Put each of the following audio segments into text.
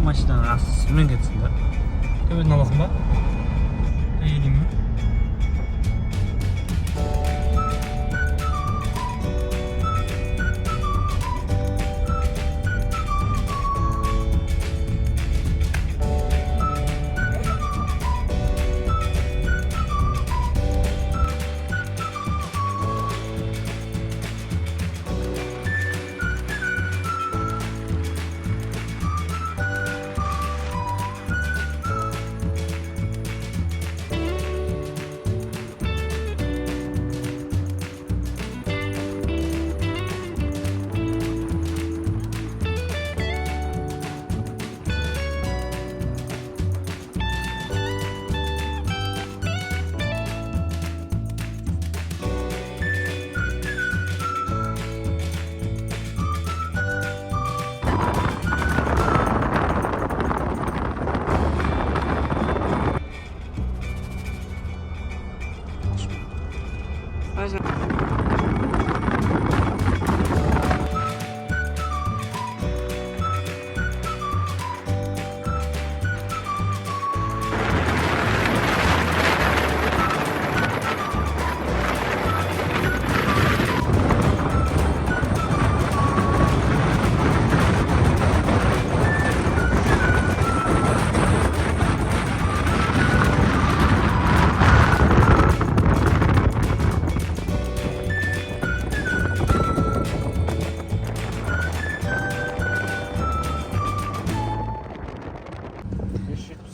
машинаның астын сумен кетсін да. Төбеден аласың ба? Әйелің ме?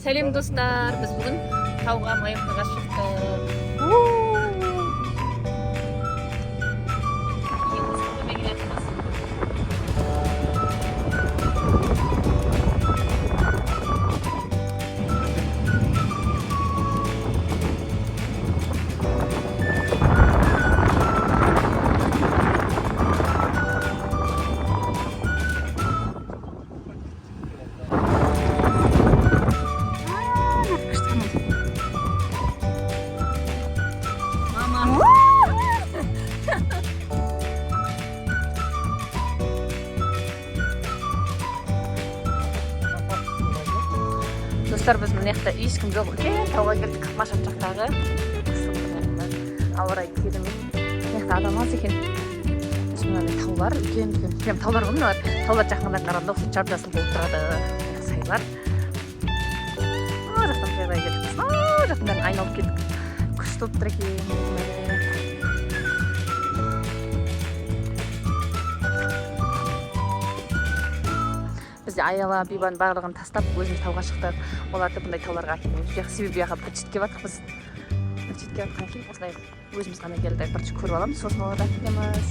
Сәлем достар, біз бүгін тауға Майамбыға шықтық. Достар, біз мына жақта ешкім жоқ, үлкен тауға келдік, Машат жақтағы. Ауа райы керемет. Мына жақта адам аз екен. Мынандай таулар, үлкен. Прям таулар ғой мыналар. Таулар жақындан қарағанда осы жартасыл болып тұрады. Сайлар. Жақтан қайғай келдік. Жақтан айналып келдік. Күшті болып тұр екен. Біз Аяла, Бибан барлығын тастап, өзіміз тауға шықтық. Оларды бұндай тауларға әкелмейміз. Себебі бұяға Бачитке баттық біз. Бачитке баттық кейін осылай өзіміз ғана келдік. Бірінші көріп аламыз, сосын оларды әкелеміз.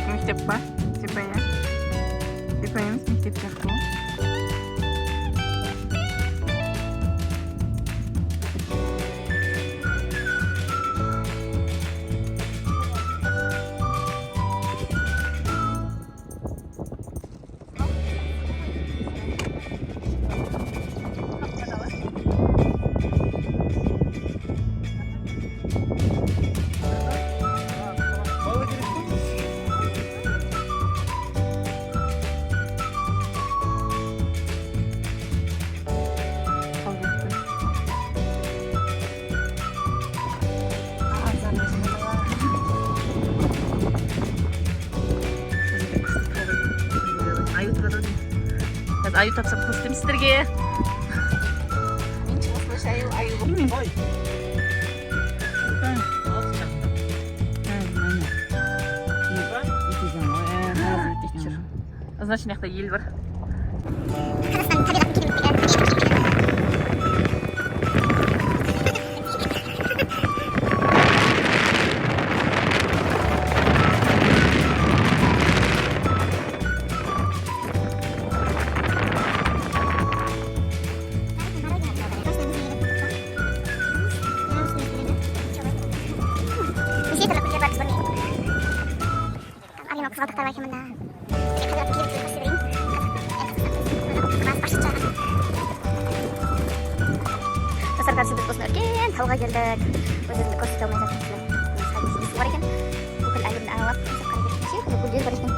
Мектеп па? Типа я. Типа емес мектеп сияқты ғой. Аю тапсам қос деймін сіздерге. Мен осылайша аю болмын. Ой. Значит, мына жақта ел бар. қызғалдақтар бар екен мында. Қазір келіп көрсетейін. Достар, қазір біз осында үлкен тауға келдік. Өзімді көрсете алмай жатырмын. Су бар екен. Бүкіл әлемді аралап, қарай кеткенше гүлдер бар екен.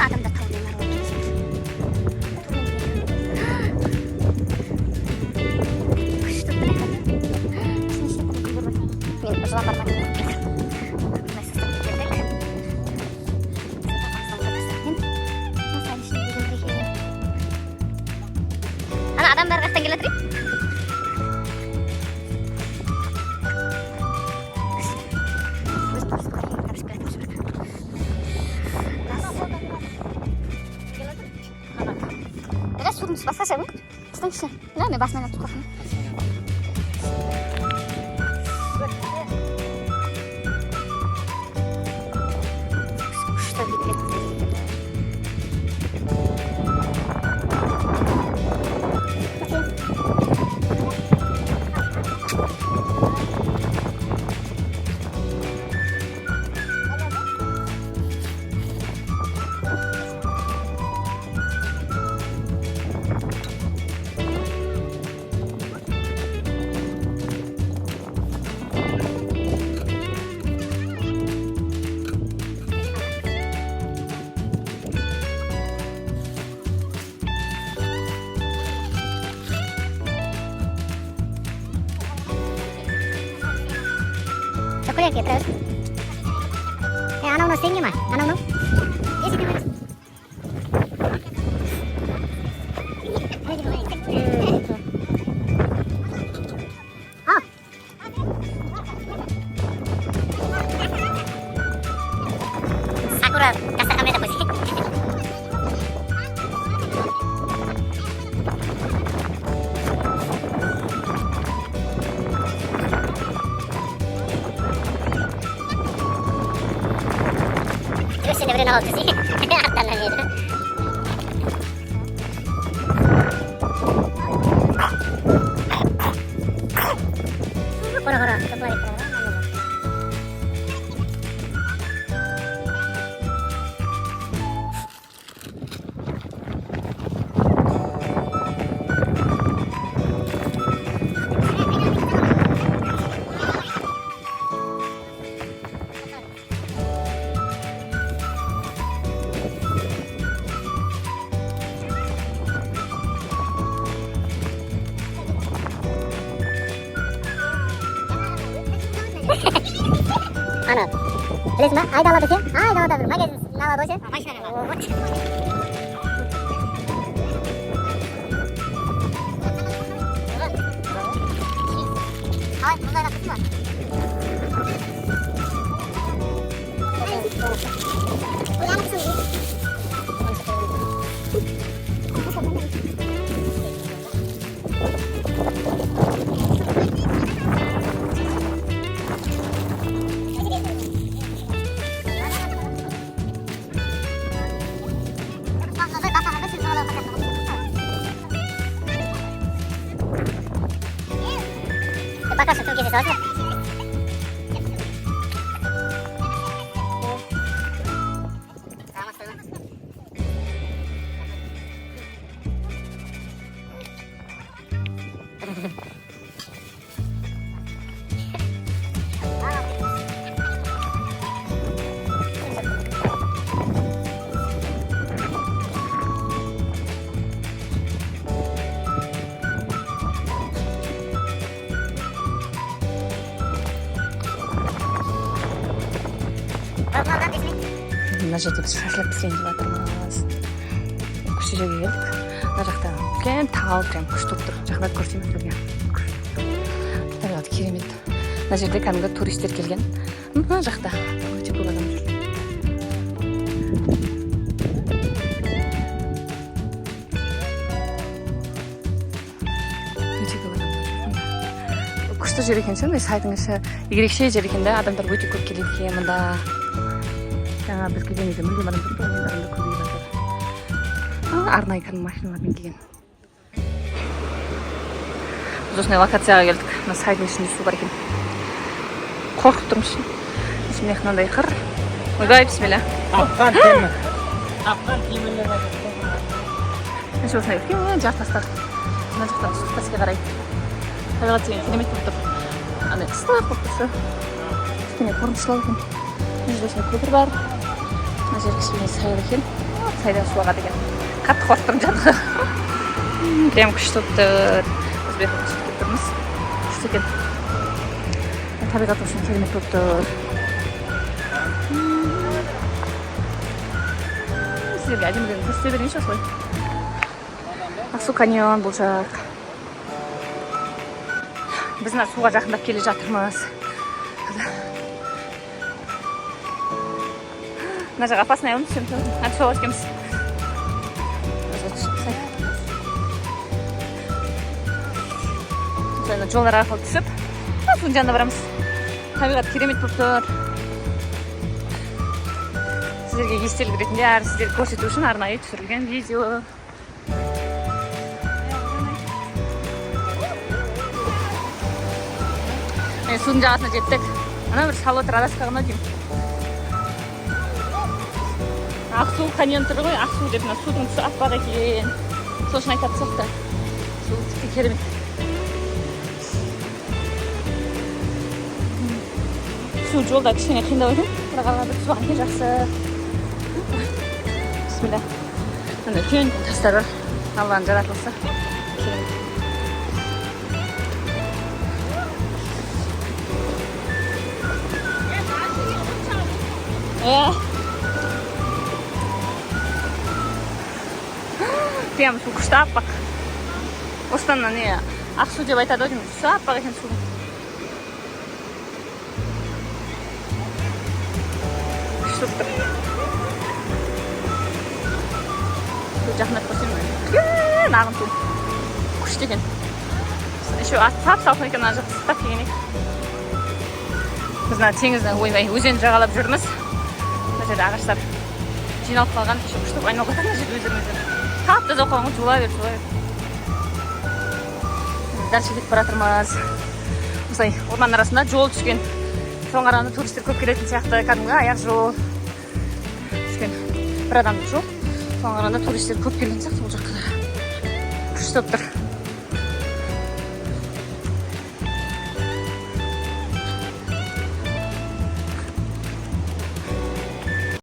Адамдар таумен аралап кетеді. Мен жылан бар ма? Ана адамдар қаяқтан келе жатыр? Biraz судың түсі басқаша ма? Түстің іші. Мен басынан түсіп қалдым. 초콜릿 get terus. Anak uno singnya mah, anak uno. Iya sini mas. Oh. Sakura, kasar kamera posisi. Terus ini berenang waktu sih, tanahnya itu. Kora-kora, kembali kora. Ana, lihat mbak, ayo dalam dosen, ayo dalam dosen, makan dalam dosen. Ayo, mulai nak semua. Anak sendiri. Bakal satu kisi saja. Мына жерде біз шашлык пісірейін деп жатырмыз. Осы жерге келдік. Мына жақта үлкен тау прям күшті болып тұр. Жақындап көрсем сізге. Табиғаты керемет. Мына жерде кәдімгі туристер келген. Мына жақта өте көп адам жүр. Өте көп адамдар жүр. Күшті жер екен ше, сайдың іші ерекше жер екен да, адамдар өте көп келеді екен мұнда. Жаңа біз келген кезде мүлдем адам жоқ, енді адамдар көбейіп жатыр. Арнайы кәдімгі машиналармен келген. Біз осындай локацияға келдік. Мына сайдың ішінде су бар екен. Қорқып тұрмыз. міне мынандай қыр. Ойбай, бисмилля. Тапқан темір. Тапқан темірлер. Еще осындай үлкен жартастар. Мына жақтан су қарай. Табиғат деген керемет болып тұр. Андай ыстық болып тұрса. Кішкене қорыншылау екен. Мына жерде осындай көпір бар. Мына жер кішкене сайыл екен. Сайдан су ағады екен. Қатты қорқып тұрмын жаңағы. Прям күшті болып тұр. Біз бері кетіп тұрмыз. Күшті екен. Табиғат үшін керемет болып тұр. Сіздерге әдемілігін көрсете берейінші осылай. Ақсу каньон бұл жақ. Біз мына суға жақындап келе жатырмыз. Мына жақ опасный оны түсем. Әді соға өткеміз. Жолдар арқылы түсіп, судың жанына барамыз. Табиғат керемет болып тұр. Сіздерге естелік ретінде әрі сіздерге көрсету үшін арнайы түсірілген видео. Судың жағасына жеттік. Ана бір салып отыр, адасқағына деймін. Ақсу каньон тұр ғой, Ақсу деп судың түсі аппақ екен. Сол үшін айтады соқты. Су тіпті керемет. Су жолда кішкене қиындау екен. Бірақ алғанда суға екен жақсы. Бисмилля. Міне үлкен тастар бар. Алланың жаратылысы. Керемет. Прям су күшті аппақ. Осыдан не Ақсу деп айтады ғой деймін. Түсі аппақ екен судың. Күшті тұр. Жақындап көрсем үлкен ағын су. Күшті екен. Еще сап-салқын екен ана жақ ыстап келген екен. Біз теңіздің ойбай өзен жағалап жүрміз. Мына жерде ағаштар жиналып қалған. Еще күшті айналып жатыр мына жерде өздерімізден. Тап-таза қалған ғой, жуа бер. Дальше кетіп бара жатырмыз. Осылай орман арасында жол түскен. Соған қарағанда туристер көп келетін сияқты. Кәдімгі аяқ жол. Түскен бір адамдық жол. Соған қарағанда туристер көп келген сияқты бұл жаққа. Күшті болып тұр.